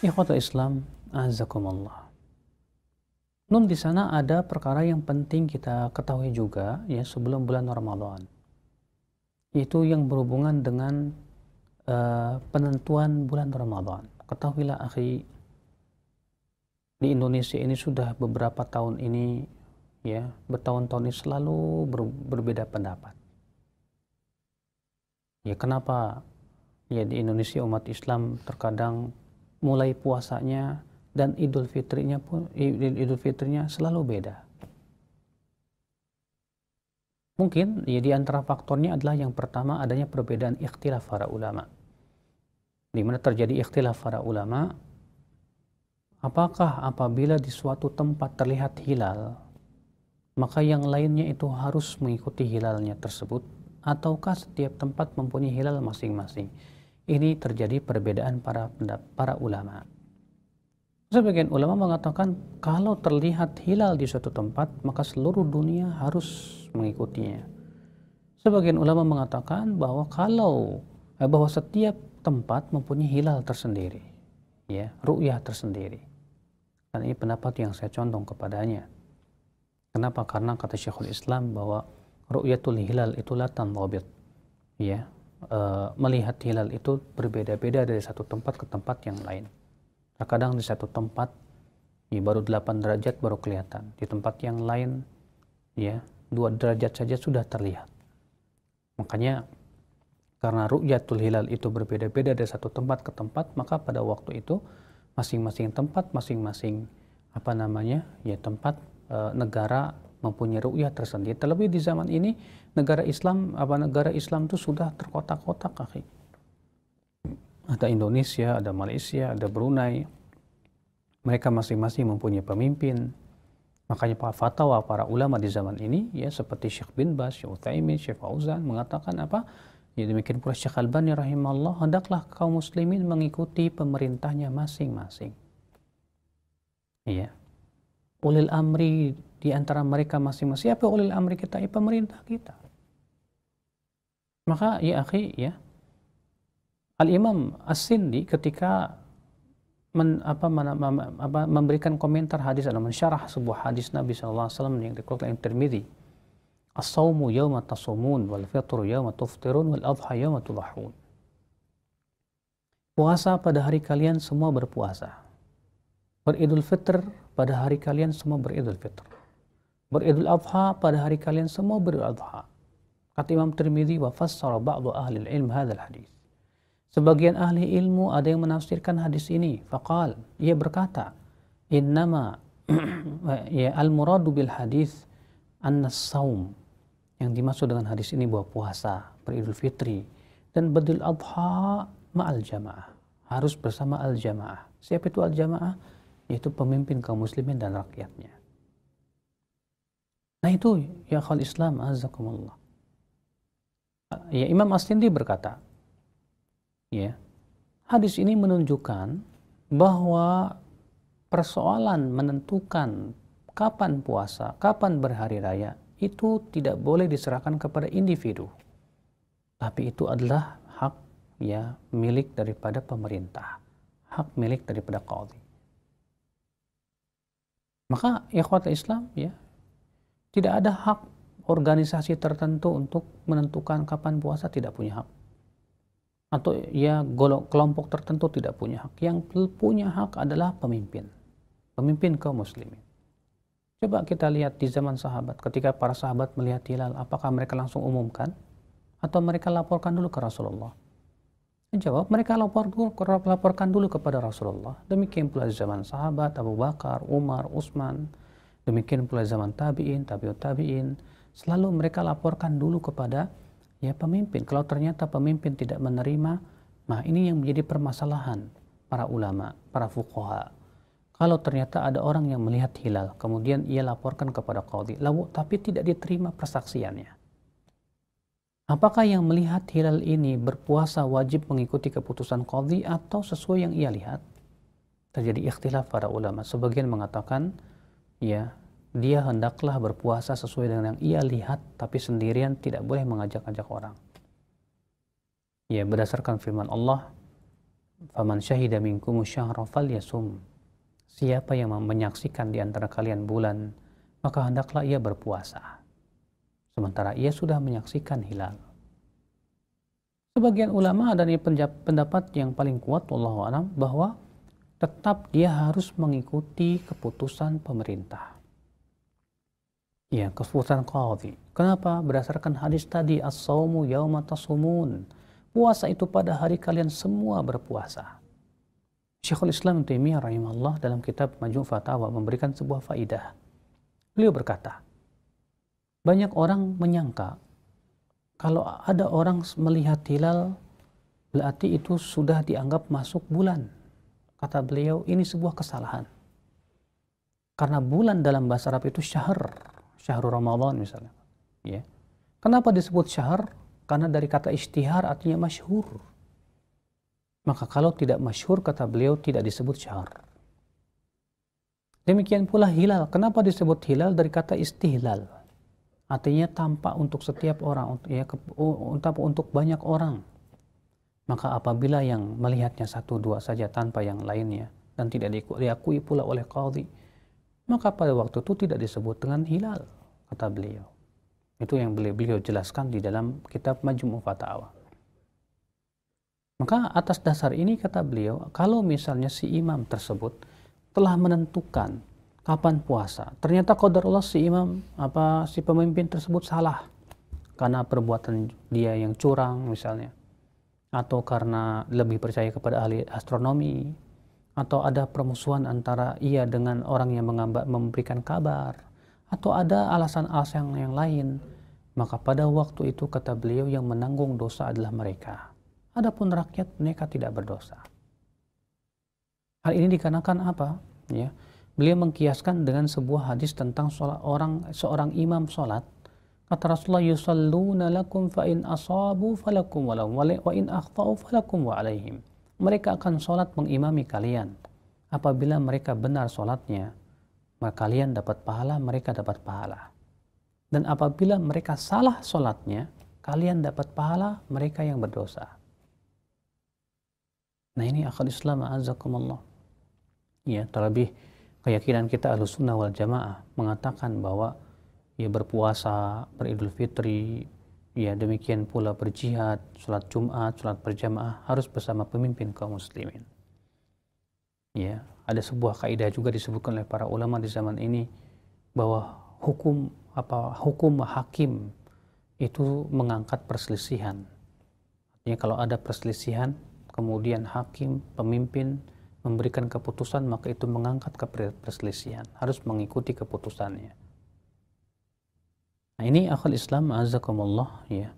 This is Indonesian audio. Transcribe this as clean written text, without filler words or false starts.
Ikhwatul Islam, azakumullah. Nun di sana ada perkara yang penting kita ketahui juga ya sebelum bulan Ramadan. Itu yang berhubungan dengan penentuan bulan Ramadan. Ketahuilah akhi, di Indonesia ini sudah beberapa tahun ini ya, bertahun-tahun ini selalu berbeda pendapat. Ya kenapa ya di Indonesia umat Islam terkadang mulai puasanya dan Idul Fitrinya selalu beda. Mungkin ya di antara faktornya adalah yang pertama adanya perbedaan ikhtilaf para ulama. Di mana terjadi ikhtilaf para ulama, apakah apabila di suatu tempat terlihat hilal, maka yang lainnya itu harus mengikuti hilalnya tersebut, ataukah setiap tempat mempunyai hilal masing-masing? Ini terjadi perbedaan para ulama. Sebagian ulama mengatakan kalau terlihat hilal di suatu tempat maka seluruh dunia harus mengikutinya. Sebagian ulama mengatakan bahwa bahwa setiap tempat mempunyai hilal tersendiri, ya, ru'yah tersendiri. Dan ini pendapat yang saya condong kepadanya. Kenapa? Karena kata Syekhul Islam bahwa ru'yatul hilal itu la tanḍabit. Ya, melihat hilal itu berbeda-beda dari satu tempat ke tempat yang lain. Terkadang di satu tempat ya, baru 8 derajat baru kelihatan. Di tempat yang lain ya 2 derajat saja sudah terlihat. Makanya karena ru'yatul hilal itu berbeda-beda dari satu tempat ke tempat, maka pada waktu itu masing-masing tempat, masing-masing tempat negara mempunyai ru'yah tersendiri. Terlebih di zaman ini negara Islam itu sudah terkotak-kotak, akhi. Ada Indonesia, ada Malaysia, ada Brunei. Mereka masing-masing mempunyai pemimpin. Makanya fatwa para ulama di zaman ini ya seperti Syekh bin Baz, Syekh Utsaimin, Syekh Fauzan mengatakan apa? Ya demikian pula Syekh Albani rahimahullah, hendaklah kaum muslimin mengikuti pemerintahnya masing-masing. Iya. Ulil amri di antara mereka masing-masing. Siapa ulil amri kita? Ya pemerintah kita. Maka ya akhi ya, Al-Imam As-Sindi ketika memberikan komentar hadis atau mensyarah sebuah hadis Nabi SAW yang dikeluarkan oleh Tirmidzi, as-sawmu yawma tasumun wal fitru yawma tuftirun wal adha yawma tudahun. Puasa pada hari kalian semua berpuasa. Beridul fitr pada hari kalian semua beridul fitr. Beridul adha pada hari kalian semua beridul adha. Kata Imam Tirmidzi, wa fassara ba'du ahli al-ilm hadzal hadis. Sebagian ahli ilmu ada yang menafsirkan hadis ini. Faqal, ia berkata, innama ya al-muradu bil hadis annas-saum. Yang dimaksud dengan hadis ini bahwa puasa, beridul fitri dan beridul adha ma'al jamaah. Harus bersama al-jamaah. Siapa itu al-jamaah? Yaitu pemimpin kaum muslimin dan rakyatnya. Nah itu ya akhwal Islam azakumullah. Ya Imam As-Sindi berkata, ya, hadis ini menunjukkan bahwa persoalan menentukan kapan puasa, kapan berhari raya itu tidak boleh diserahkan kepada individu. Tapi itu adalah hak ya milik daripada pemerintah, hak milik daripada qadhi. Maka ikhwatul Islam ya, tidak ada hak organisasi tertentu untuk menentukan kapan puasa, tidak punya hak. Atau ya kelompok tertentu tidak punya hak. Yang punya hak adalah pemimpin kaum muslimin. Coba kita lihat di zaman sahabat, ketika para sahabat melihat hilal, apakah mereka langsung umumkan atau mereka laporkan dulu ke Rasulullah? Jawab, mereka laporkan dulu kepada Rasulullah. Demikian pula zaman sahabat Abu Bakar, Umar, Utsman, demikian pula zaman tabi'in, tabi'ut tabi'in, selalu mereka laporkan dulu kepada ya pemimpin. Kalau ternyata pemimpin tidak menerima, nah ini yang menjadi permasalahan para ulama, para fuqaha. Kalau ternyata ada orang yang melihat hilal, kemudian ia laporkan kepada qadhi, tapi tidak diterima persaksiannya. Apakah yang melihat hilal ini berpuasa wajib mengikuti keputusan qadhi atau sesuai yang ia lihat? Terjadi ikhtilaf para ulama. Sebagian mengatakan, ya, dia hendaklah berpuasa sesuai dengan yang ia lihat, tapi sendirian, tidak boleh mengajak-ajak orang. Ya, berdasarkan firman Allah, faman syahida minkum syahra falyasum. Siapa yang menyaksikan di antara kalian bulan, maka hendaklah ia berpuasa. Sementara ia sudah menyaksikan hilal. Sebagian ulama ada pendapat yang paling kuat, wallahu a'lam, bahwa tetap dia harus mengikuti keputusan pemerintah. Ya, keputusan qadhi. Kenapa? Berdasarkan hadis tadi, as-saumu yauma tasumun. Puasa itu pada hari kalian semua berpuasa. Syekhul Islam Taimiyah rahimahullah dalam kitab Majmu' Fatawa memberikan sebuah faidah. Beliau berkata, banyak orang menyangka kalau ada orang melihat hilal berarti itu sudah dianggap masuk bulan. Kata beliau, ini sebuah kesalahan. Karena bulan dalam bahasa Arab itu syahrul Ramadan misalnya. Ya. Kenapa disebut syahr? Karena dari kata ishtihar artinya masyhur. Maka kalau tidak masyhur, kata beliau, tidak disebut syahr. Demikian pula hilal. Kenapa disebut hilal? Dari kata istihlal. Artinya tampak untuk setiap orang, ya, untuk banyak orang. Maka apabila yang melihatnya satu dua saja tanpa yang lainnya dan tidak diakui pula oleh qadhi, maka pada waktu itu tidak disebut dengan hilal, kata beliau. Itu yang beliau jelaskan di dalam kitab Majmu' Fatawa. Maka atas dasar ini, kata beliau, kalau misalnya si imam tersebut telah menentukan kapan puasa, ternyata qadarullah si imam si pemimpin tersebut salah karena perbuatan dia yang curang misalnya, atau karena lebih percaya kepada ahli astronomi, atau ada permusuhan antara ia dengan orang yang memberikan kabar, atau ada alasan-alasan yang lain, maka pada waktu itu, kata beliau, yang menanggung dosa adalah mereka. Adapun rakyat, mereka tidak berdosa. Hal ini dikarenakan apa? Ya, beliau mengkiaskan dengan sebuah hadis tentang seorang imam sholat. Kata Rasulullah, yusalluna lakum fa in asabu falakum wa in akhtau falakum wa alaihim. Mereka akan sholat mengimami kalian. Apabila mereka benar sholatnya, maka kalian dapat pahala, mereka dapat pahala. Dan apabila mereka salah sholatnya, kalian dapat pahala, mereka yang berdosa. Nah, ini akhul Islam a'azakumullah. Ya, terlebih keyakinan kita Ahlussunnah wal Jamaah mengatakan bahwa ya berpuasa, beridul fitri, ya demikian pula berjihad, sholat Jumat, sholat berjamaah harus bersama pemimpin kaum muslimin. Ya, ada sebuah kaidah juga disebutkan oleh para ulama di zaman ini bahwa hukum hakim itu mengangkat perselisihan. Artinya kalau ada perselisihan, kemudian hakim, pemimpin memberikan keputusan, maka itu mengangkat ke perselisihan, harus mengikuti keputusannya. Nah, ini akhul Islam azakumullah, ya.